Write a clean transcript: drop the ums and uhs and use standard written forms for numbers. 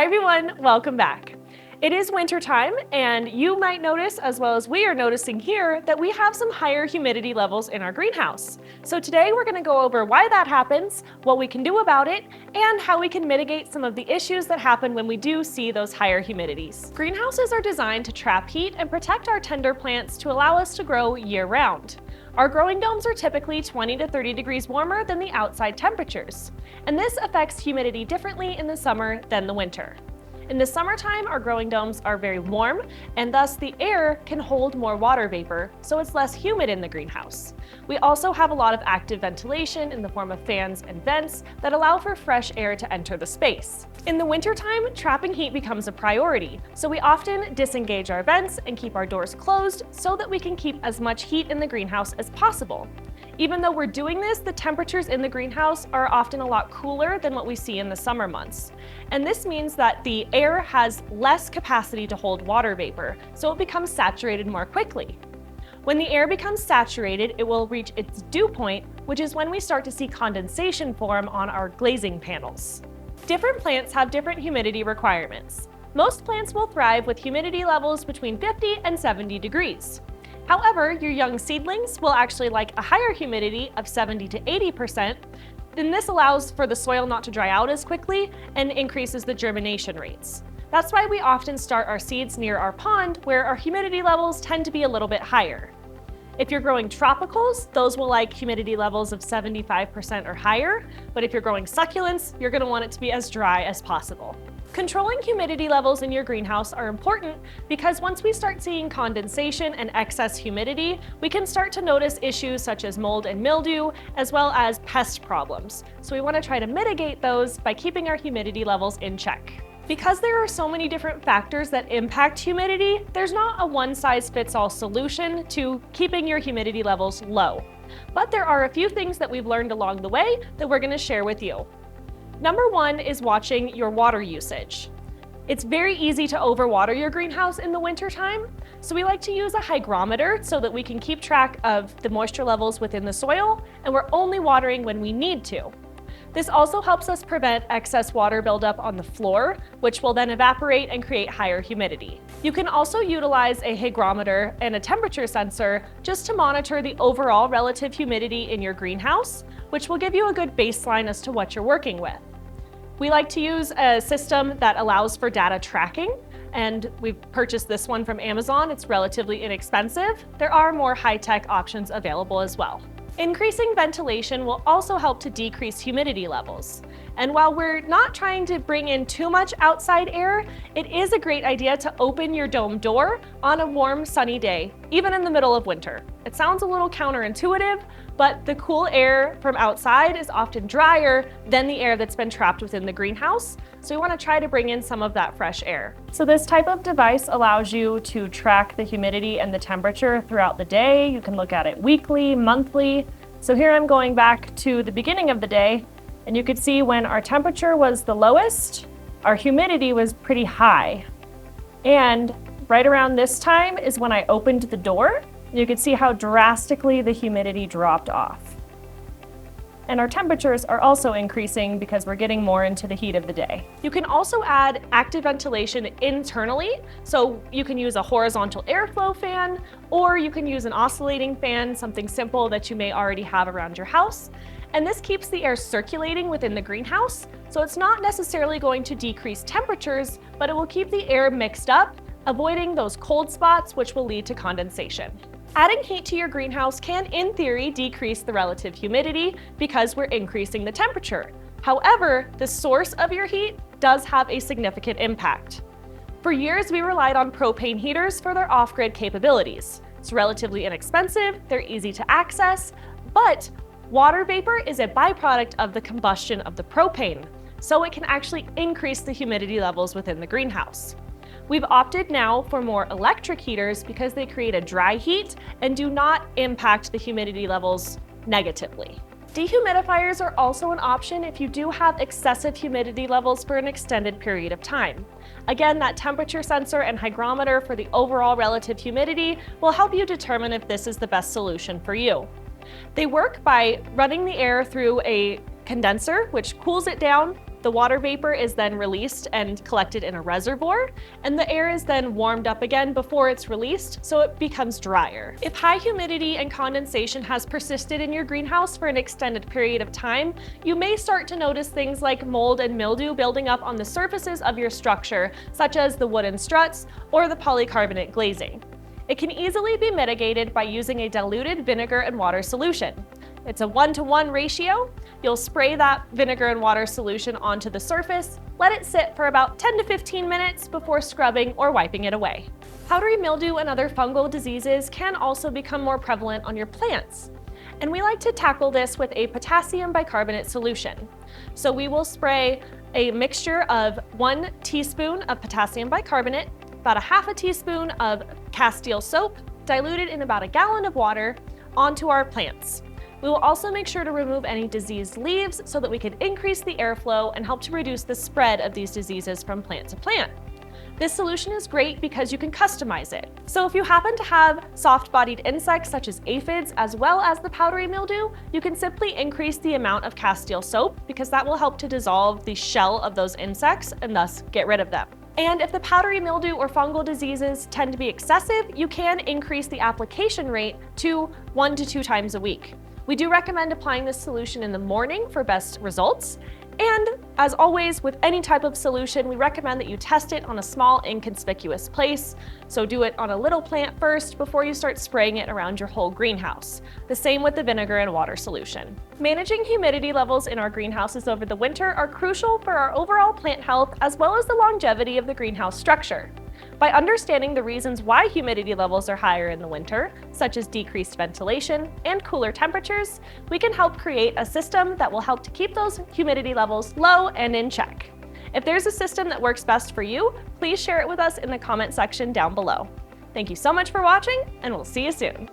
Hi everyone, welcome back. It is winter time and you might notice, as well as we are noticing here, that we have some higher humidity levels in our greenhouse. So today we're going to go over why that happens, what we can do about it, and how we can mitigate some of the issues that happen when we do see those higher humidities. Greenhouses are designed to trap heat and protect our tender plants to allow us to grow year-round. Our growing domes are typically 20 to 30 degrees warmer than the outside temperatures, and this affects humidity differently in the summer than the winter. In the summertime, our growing domes are very warm, and thus the air can hold more water vapor, so it's less humid in the greenhouse. We also have a lot of active ventilation in the form of fans and vents that allow for fresh air to enter the space. In the wintertime, trapping heat becomes a priority, so we often disengage our vents and keep our doors closed so that we can keep as much heat in the greenhouse as possible. Even though we're doing this, the temperatures in the greenhouse are often a lot cooler than what we see in the summer months. And this means that the air has less capacity to hold water vapor, so it becomes saturated more quickly. When the air becomes saturated, it will reach its dew point, which is when we start to see condensation form on our glazing panels. Different plants have different humidity requirements. Most plants will thrive with humidity levels between 50 and 70 degrees. However, your young seedlings will actually like a higher humidity of 70 to 80%, then this allows for the soil not to dry out as quickly and increases the germination rates. That's why we often start our seeds near our pond, where our humidity levels tend to be a little bit higher. If you're growing tropicals, those will like humidity levels of 75% or higher, but if you're growing succulents, you're going to want it to be as dry as possible. Controlling humidity levels in your greenhouse are important because once we start seeing condensation and excess humidity, we can start to notice issues such as mold and mildew, as well as pest problems. So we want to try to mitigate those by keeping our humidity levels in check. Because there are so many different factors that impact humidity, there's not a one-size-fits-all solution to keeping your humidity levels low. But there are a few things that we've learned along the way that we're going to share with you. Number one is watching your water usage. It's very easy to overwater your greenhouse in the wintertime, so we like to use a hygrometer so that we can keep track of the moisture levels within the soil, and we're only watering when we need to. This also helps us prevent excess water buildup on the floor, which will then evaporate and create higher humidity. You can also utilize a hygrometer and a temperature sensor just to monitor the overall relative humidity in your greenhouse, which will give you a good baseline as to what you're working with. We like to use a system that allows for data tracking, and we've purchased this one from Amazon. It's relatively inexpensive. There are more high-tech options available as well. Increasing ventilation will also help to decrease humidity levels. And while we're not trying to bring in too much outside air, it is a great idea to open your dome door on a warm, sunny day, even in the middle of winter. It sounds a little counterintuitive, but the cool air from outside is often drier than the air that's been trapped within the greenhouse, so we want to try to bring in some of that fresh air. So this type of device allows you to track the humidity and the temperature throughout the day. You can look at it weekly, monthly. So here I'm going back to the beginning of the day, and you could see when our temperature was the lowest, our humidity was pretty high. And right around this time is when I opened the door. You could see how drastically the humidity dropped off. And our temperatures are also increasing because we're getting more into the heat of the day. You can also add active ventilation internally. So you can use a horizontal airflow fan, or you can use an oscillating fan, something simple that you may already have around your house. And this keeps the air circulating within the greenhouse. So it's not necessarily going to decrease temperatures, but it will keep the air mixed up, avoiding those cold spots, which will lead to condensation. Adding heat to your greenhouse can, in theory, decrease the relative humidity because we're increasing the temperature. However, the source of your heat does have a significant impact. For years, we relied on propane heaters for their off-grid capabilities. It's relatively inexpensive, they're easy to access, but water vapor is a byproduct of the combustion of the propane, so it can actually increase the humidity levels within the greenhouse. We've opted now for more electric heaters because they create a dry heat and do not impact the humidity levels negatively. Dehumidifiers are also an option if you do have excessive humidity levels for an extended period of time. Again, that temperature sensor and hygrometer for the overall relative humidity will help you determine if this is the best solution for you. They work by running the air through a condenser, which cools it down, The water vapor is then released and collected in a reservoir, and the air is then warmed up again before it's released, so it becomes drier. If high humidity and condensation has persisted in your greenhouse for an extended period of time, you may start to notice things like mold and mildew building up on the surfaces of your structure, such as the wooden struts or the polycarbonate glazing. It can easily be mitigated by using a diluted vinegar and water solution. It's a 1-to-1 ratio. You'll spray that vinegar and water solution onto the surface, let it sit for about 10 to 15 minutes before scrubbing or wiping it away. Powdery mildew and other fungal diseases can also become more prevalent on your plants. And we like to tackle this with a potassium bicarbonate solution. So we will spray a mixture of 1 teaspoon of potassium bicarbonate, about a half a teaspoon of Castile soap, diluted in about a gallon of water, onto our plants. We will also make sure to remove any diseased leaves so that we can increase the airflow and help to reduce the spread of these diseases from plant to plant. This solution is great because you can customize it. So if you happen to have soft-bodied insects such as aphids as well as the powdery mildew, you can simply increase the amount of Castile soap because that will help to dissolve the shell of those insects and thus get rid of them. And if the powdery mildew or fungal diseases tend to be excessive, you can increase the application rate to 1 to 2 times a week. We do recommend applying this solution in the morning for best results. And as always, with any type of solution, we recommend that you test it on a small, inconspicuous place. So do it on a little plant first before you start spraying it around your whole greenhouse. The same with the vinegar and water solution. Managing humidity levels in our greenhouses over the winter are crucial for our overall plant health as well as the longevity of the greenhouse structure. By understanding the reasons why humidity levels are higher in the winter, such as decreased ventilation and cooler temperatures, we can help create a system that will help to keep those humidity levels low and in check. If there's a system that works best for you, please share it with us in the comment section down below. Thank you so much for watching, and we'll see you soon.